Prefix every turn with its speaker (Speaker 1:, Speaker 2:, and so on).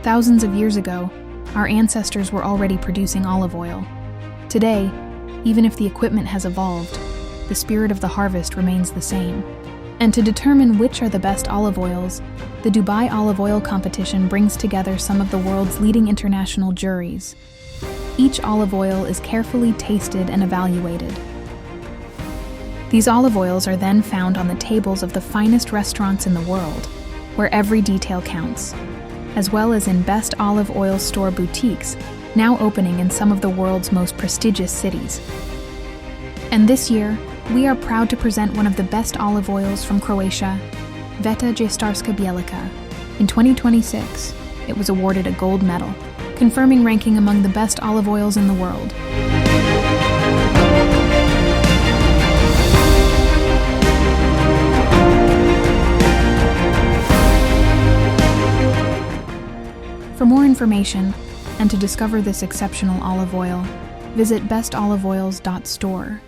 Speaker 1: Thousands of years ago, our ancestors were already producing olive oil. Today, even if the equipment has evolved, the spirit of the harvest remains the same. And to determine which are the best olive oils, the Dubai Olive Oil Competition brings together some of the world's leading international juries. Each olive oil is carefully tasted and evaluated. These olive oils are then found on the tables of the finest restaurants in the world, where every detail counts, as well as in best olive oil store boutiques, now opening in some of the world's most prestigious cities. And this year, we are proud to present one of the best olive oils from Croatia, Vetta Jstarska Bjelica. In 2026, it was awarded a gold medal, confirming ranking among the best olive oils in the world. For more information, and to discover this exceptional olive oil, visit bestoliveoils.store.